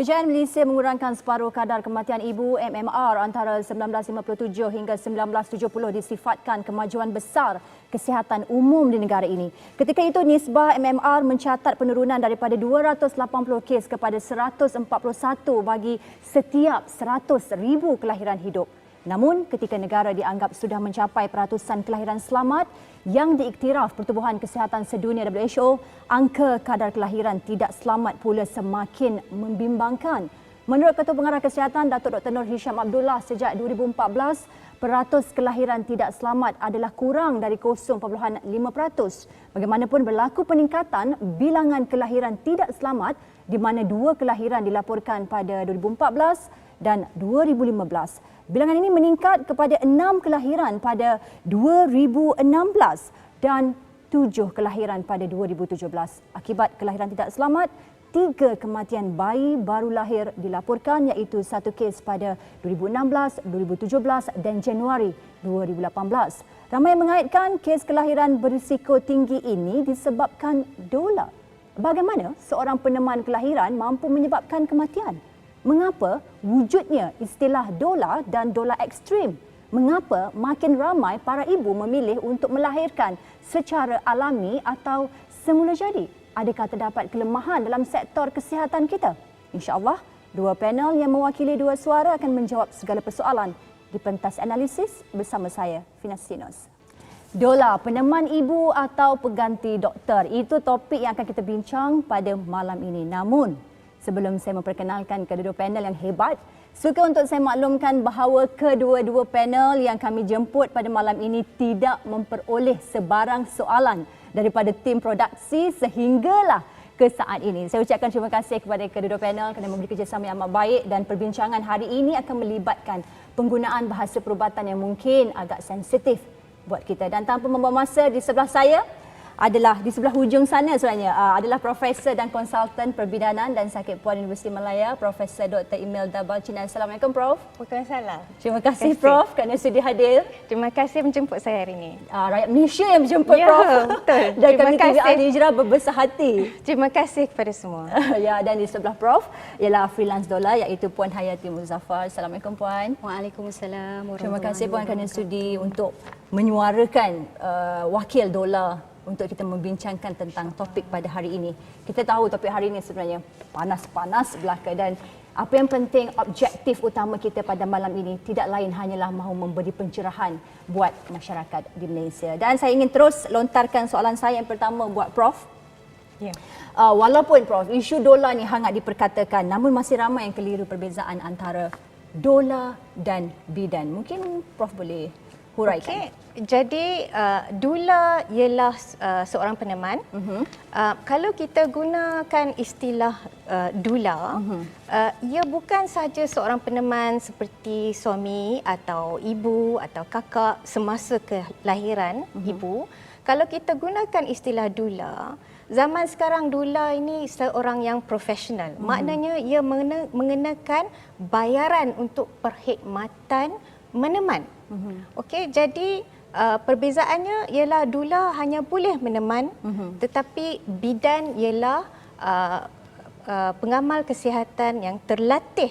Kerajaan Malaysia mengurangkan separuh kadar kematian ibu MMR antara 1957 hingga 1970 disifatkan kemajuan besar kesihatan umum di negara ini. Ketika itu, nisbah MMR mencatat penurunan daripada 280 kes kepada 141 bagi setiap 100,000 kelahiran hidup. Namun, ketika negara dianggap sudah mencapai peratusan kelahiran selamat yang diiktiraf Pertubuhan Kesihatan Sedunia WHO, angka kadar kelahiran tidak selamat pula semakin membimbangkan. Menurut Ketua Pengarah Kesihatan Datuk Dr. Nur Hisham Abdullah, sejak 2014, peratus kelahiran tidak selamat adalah kurang dari 0.5%. Bagaimanapun berlaku peningkatan bilangan kelahiran tidak selamat di mana 2 kelahiran dilaporkan pada 2014 dan 2015. Bilangan ini meningkat kepada 6 kelahiran pada 2016 dan 7 kelahiran pada 2017. Akibat kelahiran tidak selamat, 3 kematian bayi baru lahir dilaporkan, iaitu 1 kes pada 2016, 2017 dan Januari 2018. Ramai mengaitkan kes kelahiran berisiko tinggi ini disebabkan dolar. Bagaimana seorang peneman kelahiran mampu menyebabkan kematian? Mengapa wujudnya istilah dola dan dola ekstrim? Mengapa makin ramai para ibu memilih untuk melahirkan secara alami atau semula jadi? Adakah terdapat kelemahan dalam sektor kesihatan kita? InsyaAllah, 2 panel yang mewakili 2 suara akan menjawab segala persoalan di pentas analisis bersama saya, Fina Sinus. Dola, peneman ibu atau pengganti doktor? Itu topik yang akan kita bincang pada malam ini. Namun, sebelum saya memperkenalkan kedua-dua panel yang hebat, suka untuk saya maklumkan bahawa kedua-dua panel yang kami jemput pada malam ini tidak memperoleh sebarang soalan daripada tim produksi sehinggalah ke saat ini. Saya ucapkan terima kasih kepada kedua-dua panel kerana memberi kerjasama yang amat baik, dan perbincangan hari ini akan melibatkan penggunaan bahasa perubatan yang mungkin agak sensitif buat kita. Dan tanpa membuang masa, di sebelah saya adalah di sebelah hujung sana sebenarnya adalah Profesor dan Konsultan Perbidanan dan Sakit Puan Universiti Malaya, Profesor Dr. Imelda Balcina. Assalamualaikum, Prof. Waalaikumsalam. Terima kasih, Prof, kerana sudi hadir. Terima kasih menjemput saya hari ini. Rakyat Malaysia yang menjemput, Ya, Prof. betul. Dan Terima kami kasih. TV Al Hijrah berbesar hati. Terima kasih kepada semua. Ya, dan di sebelah Prof ialah freelance dola, iaitu Puan Hayati Muzaffar. Assalamualaikum, Puan. Waalaikumsalam warahmatullahi Terima kasih, Puan, kerana wabarakatuh. sudi untuk menyuarakan wakil dola untuk kita membincangkan tentang topik pada hari ini. Kita tahu topik hari ini sebenarnya panas-panas belaka, dan apa yang penting, objektif utama kita pada malam ini tidak lain hanyalah mahu memberi pencerahan buat masyarakat di Malaysia. Dan saya ingin terus lontarkan soalan saya yang pertama buat Prof. Ya. Walaupun Prof, isu dola ni hangat diperkatakan, namun masih ramai yang keliru perbezaan antara dola dan bidan. Mungkin Prof boleh huraikan. Jadi doula ialah seorang peneman. Kalau kita gunakan istilah doula, ia bukan sahaja seorang peneman seperti suami atau ibu atau kakak semasa kelahiran ibu. Kalau kita gunakan istilah doula, zaman sekarang doula ini seorang yang profesional. Maknanya ia mengenakan bayaran untuk perkhidmatan meneman. Okey, jadi perbezaannya ialah doula hanya boleh meneman, tetapi bidan ialah pengamal kesihatan yang terlatih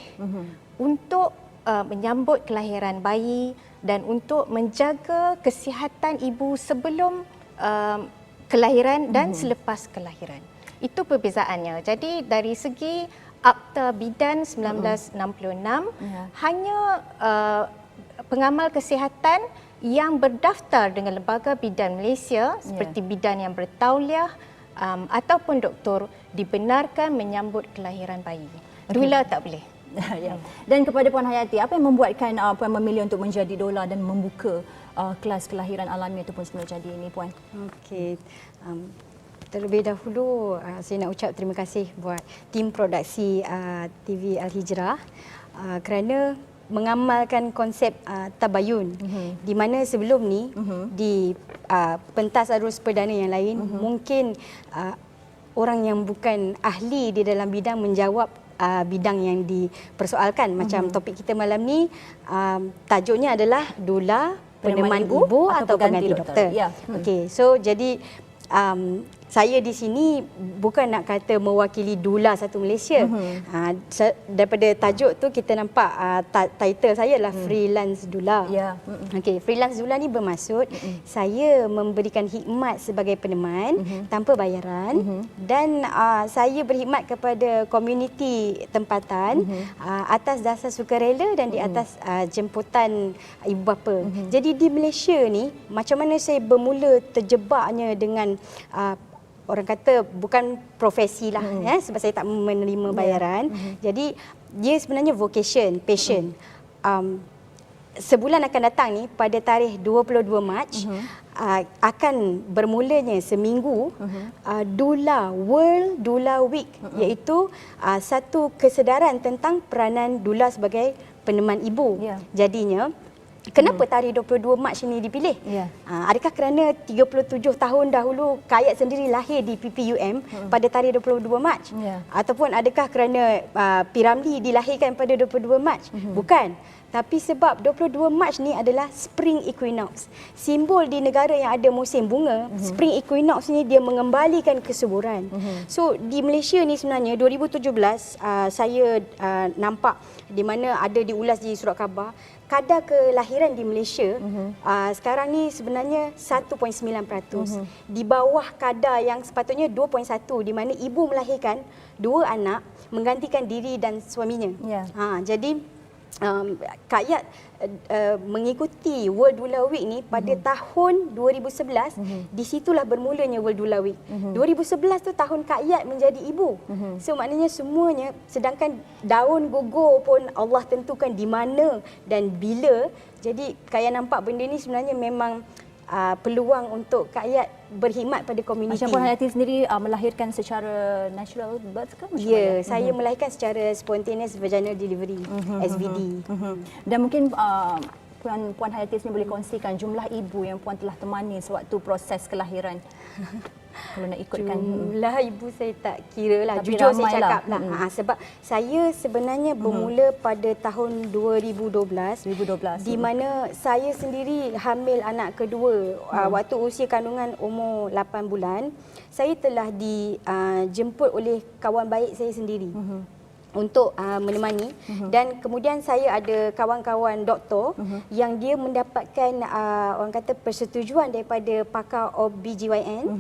untuk menyambut kelahiran bayi dan untuk menjaga kesihatan ibu sebelum kelahiran dan selepas kelahiran. Itu perbezaannya. Jadi dari segi Akta Bidan 1966, hanya pengamal kesihatan yang berdaftar dengan Lembaga Bidan Malaysia seperti bidan yang bertauliah ataupun doktor dibenarkan menyambut kelahiran bayi. Doula tak boleh. Ya. Dan kepada Puan Hayati, apa yang membuatkan Puan memilih untuk menjadi doula dan membuka kelas kelahiran alami ataupun semula jadi ini, Puan? Okey. Terlebih dahulu saya nak ucap terima kasih buat tim produksi TV Al Hijrah kerana mengamalkan konsep tabayun, di mana sebelum ni di pentas arus perdana yang lain mungkin orang yang bukan ahli di dalam bidang menjawab bidang yang dipersoalkan. Macam topik kita malam ni tajuknya adalah doula, peneman ibu atau pengganti doktor. Ya. Okey, so jadi saya di sini bukan nak kata mewakili Dula Satu Malaysia. Daripada tajuk tu kita nampak title saya adalah Freelance Dula. Ya. Okey, Freelance Dula ni bermaksud saya memberikan khidmat sebagai peneman tanpa bayaran dan saya berkhidmat kepada komuniti tempatan atas dasar sukarela dan di atas jemputan ibu bapa. Jadi di Malaysia ni macam mana saya bermula terjebaknya dengan orang kata bukan profesi lah sebab saya tak menerima bayaran. Jadi dia sebenarnya vocation, passion. Sebulan akan datang ni pada tarikh 22 Mac akan bermulanya seminggu Dula World Dula Week, iaitu satu kesedaran tentang peranan dula sebagai peneman ibu. Jadinya kenapa tarikh 22 Mac ini dipilih? Adakah kerana 37 tahun dahulu Kak Ayat sendiri lahir di PPUM pada tarikh 22 Mac? Ataupun adakah kerana P.Ramlee dilahirkan pada 22 Mac? Bukan. Tapi sebab 22 Mac ni adalah Spring Equinox. Simbol di negara yang ada musim bunga, Spring Equinox ni dia mengembalikan kesuburan. So di Malaysia ni sebenarnya 2017 saya nampak di mana ada diulas di surat khabar, kadar kelahiran di Malaysia sekarang ni sebenarnya 1.9%. Di bawah kadar yang sepatutnya 2.1, di mana ibu melahirkan 2 anak menggantikan diri dan suaminya. Jadi Kak Ayat mengikuti World Dula Week ni pada tahun 2011. Di situlah bermulanya World Dula Week. 2011 tu tahun Kak Ayat menjadi ibu. So maknanya semuanya, sedangkan daun gugur pun Allah tentukan di mana dan bila. Jadi Kak Ayat nampak benda ni sebenarnya memang peluang untuk Kak Ayat berkhidmat pada komuniti. Macam Puan Hayati sendiri melahirkan secara natural birth ke? Ya, saya melahirkan secara spontaneous vaginal delivery, SVD. Dan mungkin Puan Hayati sendiri boleh kongsikan jumlah ibu yang Puan telah temani sewaktu proses kelahiran. Kalau nak ikutkan jumlah ibu saya tak kira lah. Tapi jujur saya cakap lah. Sebab saya sebenarnya bermula pada tahun 2012 di mana saya sendiri hamil anak kedua. Waktu usia kandungan umur 8 bulan, saya telah dijemput oleh kawan baik saya sendiri untuk menemani, dan kemudian saya ada kawan-kawan doktor yang dia mendapatkan orang kata persetujuan daripada pakar OBGYN.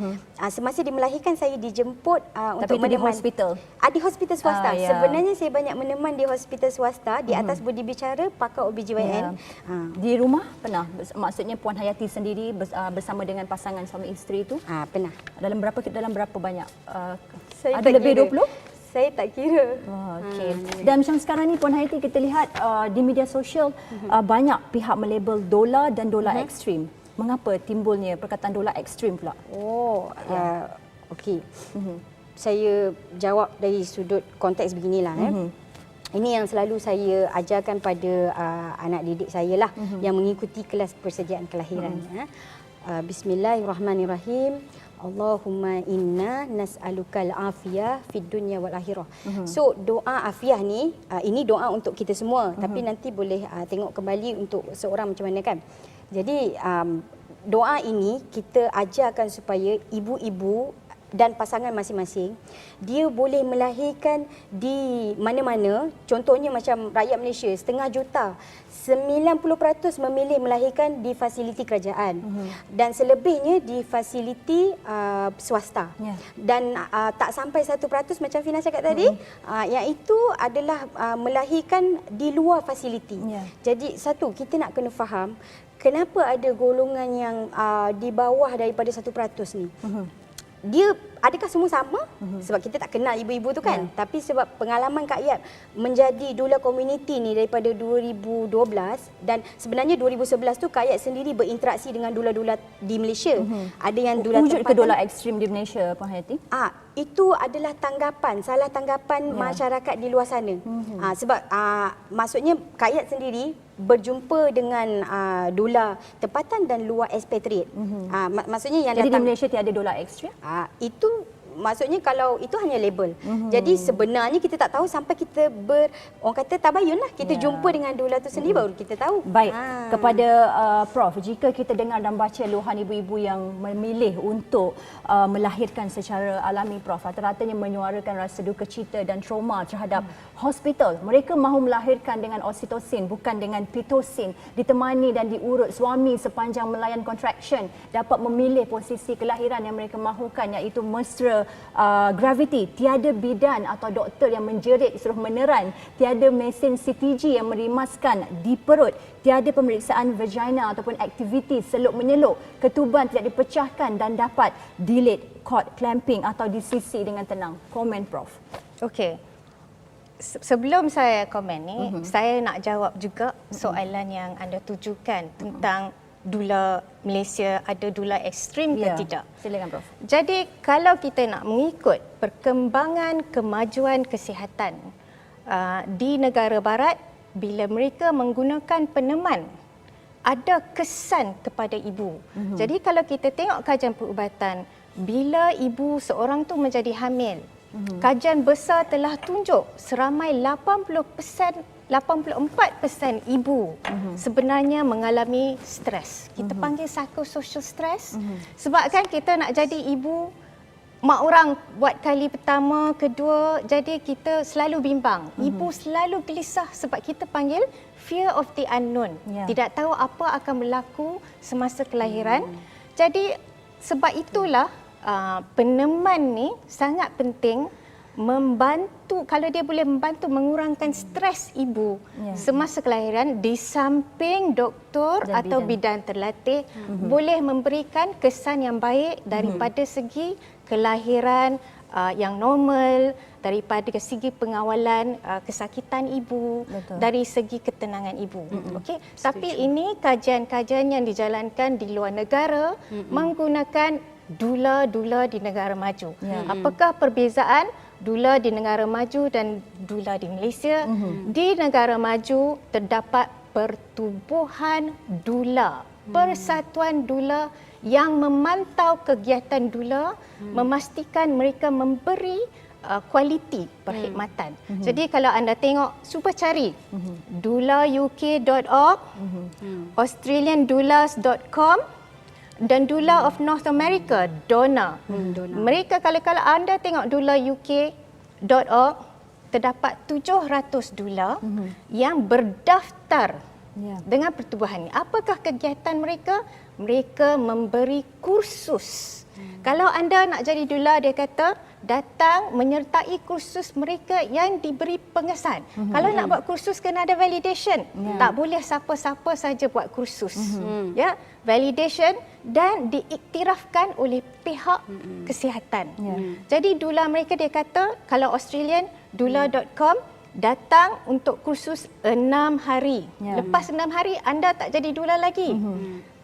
Semasa dia melahirkan saya dijemput untuk menemani. Tapi di hospital? Di hospital swasta. Sebenarnya saya banyak meneman di hospital swasta di atas budi bicara pakar OBGYN. Di rumah pernah? Maksudnya Puan Hayati sendiri bersama dengan pasangan suami isteri itu? Pernah. Dalam berapa banyak? Saya ada lebih 20? Saya tak kira. Okey. Dan macam sekarang ni Puan Hayati, kita lihat di media sosial banyak pihak melabel dola dan dola ekstrim. Mengapa timbulnya perkataan dola ekstrim pula? Okey. Saya jawab dari sudut konteks beginilah. Ini yang selalu saya ajarkan pada anak didik saya lah yang mengikuti kelas persediaan kelahiran. Bismillahirrahmanirrahim. Allahumma inna nas'alukal afiyah fid dunya wal akhirah. So doa afiah ni ini doa untuk kita semua, tapi nanti boleh tengok kembali untuk seorang macam mana kan. Jadi doa ini kita ajarkan supaya ibu-ibu dan pasangan masing-masing dia boleh melahirkan di mana-mana. Contohnya macam rakyat Malaysia 500,000 juta, 90% memilih melahirkan di fasiliti kerajaan dan selebihnya di fasiliti swasta. Dan tak sampai 1% macam Fina cakap tadi, yang itu adalah melahirkan di luar fasiliti. Jadi satu, kita nak kena faham kenapa ada golongan yang di bawah daripada 1% ni. Dia adakah semua sama? Sebab kita tak kenal ibu-ibu tu kan. Tapi sebab pengalaman Kak Ayat menjadi doula community ni daripada 2012, dan sebenarnya 2011 tu Kak Ayat sendiri berinteraksi dengan doula-doula di Malaysia. Ada yang doula wujud ke doula ekstrim di Malaysia, Puan Hayati? Itu adalah salah tanggapan masyarakat di luar sana. Sebab maksudnya Kak Ayat sendiri berjumpa dengan doula tempatan dan luar expatriate. Maksudnya yang jadi datang, di Malaysia tiada doula ekstrim? itu maksudnya kalau itu hanya label. Jadi sebenarnya kita tak tahu sampai kita orang kata tabayun lah. Kita jumpa dengan doula tu sendiri baru kita tahu. Baik, kepada Prof, jika kita dengar dan baca luahan ibu-ibu yang memilih untuk melahirkan secara alami, Prof, rata-ratanya menyuarakan rasa duka cita dan trauma terhadap hospital. Mereka mahu melahirkan dengan oksitosin, bukan dengan pitocin, ditemani dan diurut suami sepanjang melayan contraction, dapat memilih posisi kelahiran yang mereka mahukan, iaitu mesra gravity, tiada bidan atau doktor yang menjerit suruh meneran, tiada mesin CTG yang merimaskan di perut, tiada pemeriksaan vagina ataupun aktiviti seluk menyeluk, ketuban tidak dipecahkan dan dapat delete cord clamping atau disisi dengan tenang. Komen Prof. Okey. Sebelum saya komen ni, saya nak jawab juga soalan yang anda tujukan tentang doula Malaysia ada doula ekstrim ke tidak. Silakan Prof. Jadi kalau kita nak mengikut perkembangan kemajuan kesihatan di negara barat, bila mereka menggunakan peneman, ada kesan kepada ibu. Jadi kalau kita tengok kajian perubatan, bila ibu seorang tu menjadi hamil, kajian besar telah tunjuk seramai 84% ibu sebenarnya mengalami stres. Kita panggil psychosocial stress. Sebab kan kita nak jadi ibu, mak orang buat kali pertama, kedua, jadi kita selalu bimbang. Ibu selalu gelisah sebab kita panggil fear of the unknown. Tidak tahu apa akan berlaku semasa kelahiran. Jadi sebab itulah peneman ni sangat penting, membantu, kalau dia boleh membantu mengurangkan stres ibu semasa kelahiran, di samping doktor dan atau bidan terlatih boleh memberikan kesan yang baik daripada segi kelahiran yang normal, daripada segi pengawalan kesakitan ibu, dari segi ketenangan ibu. Okey, tapi ini kajian-kajian yang dijalankan di luar negara menggunakan doula-doula di negara maju. Apakah perbezaan doula di negara maju dan doula di Malaysia? Di negara maju terdapat pertubuhan doula, persatuan doula yang memantau kegiatan doula, memastikan mereka memberi kualiti perkhidmatan. Jadi kalau anda tengok, cuba cari doulauk.org, australiandoulas.com dan Doula of North America, DONA. Mereka, kalau anda tengok doulauk.org, terdapat 700 doula yang berdaftar dengan pertubuhan ini. Apakah kegiatan mereka? Mereka memberi kursus. Kalau anda nak jadi doula, dia kata datang menyertai kursus mereka yang diberi pengesan. Kalau nak buat kursus kena ada validation. Tak boleh siapa-siapa saja buat kursus. Ya, validation dan diiktirafkan oleh pihak kesihatan. Jadi doula mereka, dia kata kalau Australian doula.com, datang untuk kursus 6 hari. Lepas 6 hari anda tak jadi doula lagi.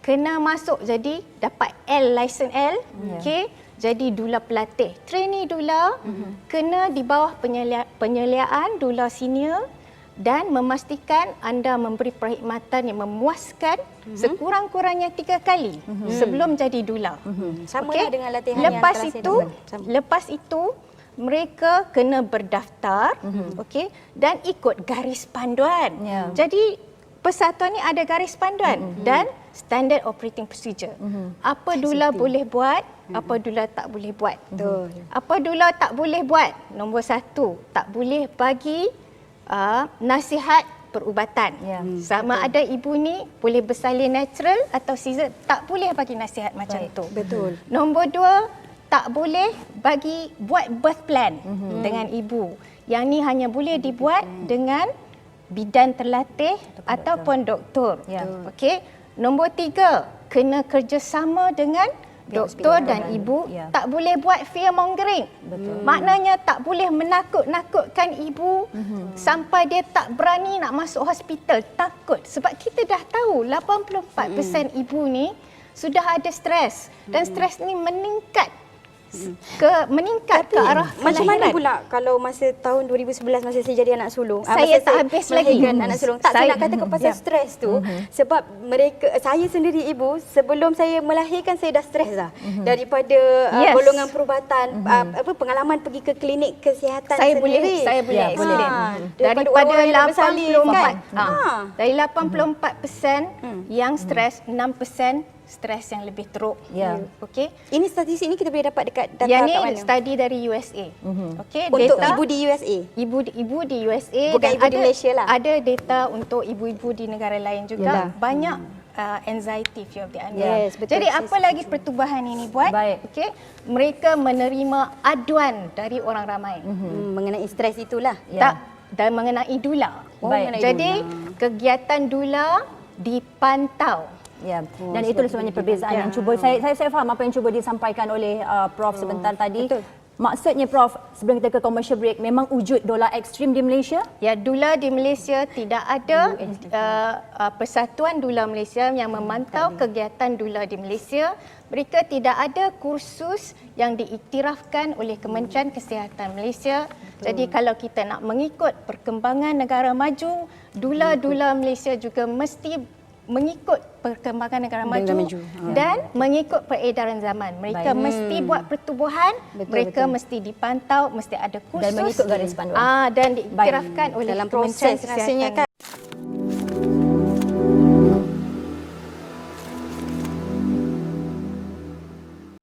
Kena masuk jadi dapat L, license L. Okey, jadi doula pelatih. Trainee doula kena di bawah penyeliaan doula senior dan memastikan anda memberi perkhidmatan yang memuaskan sekurang-kurangnya 3 kali sebelum jadi doula. Sama lah dengan latihan lepas yang itu, lepas itu mereka kena berdaftar, okey, dan ikut garis panduan. Jadi persatuan ni ada garis panduan dan standard operating procedure. Apa doula boleh buat, apa doula tak boleh buat. Apa doula tak boleh buat? Nombor 1, tak boleh bagi nasihat perubatan. Sama ada ibu ni boleh bersalin natural atau caesar, tak boleh bagi nasihat macam tu. Betul. Nombor 2, tak boleh bagi buat birth plan dengan ibu. Yang ni hanya boleh dibuat dengan bidan terlatih ataupun doktor. Okey. Nombor 3, kena kerjasama dengan doktor dan ibu. Tak boleh buat fear mongering. Maknanya tak boleh menakut-nakutkan ibu sampai dia tak berani nak masuk hospital, takut. Sebab kita dah tahu 84% ibu ni sudah ada stres dan stres ni meningkat meningkat ke arah Macam mana kelahiran. pula kalau masa tahun 2011 masa saya jadi anak sulung, Saya masa tak habis lagi. melahirkan anak sulung. Tak, saya Saya- nak katakan pasal stres tu, sebab saya sendiri ibu, sebelum saya melahirkan saya dah stres dah daripada Yes. golongan perubatan, pengalaman pergi ke klinik kesihatan Saya sendiri. boleh Ya, explain. Daripada Daripada orang yang dah bersalin, 84 kan? dari 84% yang stres, 6% stres yang lebih teruk. Ya. Okey. Ini statistik ni kita boleh dapat dekat data Yang kat ni mana? study dari USA. Okey, Untuk data ibu di USA. ibu di USA Bukan dan ibu di Malaysia lah. Ada data untuk ibu-ibu di negara lain juga. Yalah. Banyak anxiety fear of the unknown. Yes, betul. Jadi Saya apa lagi pertubuhan ini buat? Baik. Okey, mereka menerima aduan dari orang ramai. Mengenai stres itulah. Ya. Tak, dan mengenai dula. Baik. mengenai Jadi kegiatan dula dipantau. Ya, dan itu sebenarnya perbezaan yang cuba saya faham apa yang cuba disampaikan oleh Prof sebentar tadi. betul. Maksudnya Prof, sebelum kita ke commercial break, memang wujud dolar ekstrim di Malaysia? Ya, dula di Malaysia tidak ada Persatuan Dula Malaysia yang memantau kegiatan dula di Malaysia. Mereka tidak ada kursus yang diiktirafkan oleh Kementerian Kesihatan Malaysia. Jadi kalau kita nak mengikut perkembangan negara maju, dula-dula Malaysia juga mesti mengikut perkembangan negara maju, dan mengikut peredaran zaman. Mereka mesti buat pertubuhan, mereka mesti dipantau, mesti ada kursus Dan mengikut garis panduan. dan diiktirafkan oleh dalam Kementerian proses rasanya Kesihatan. kan.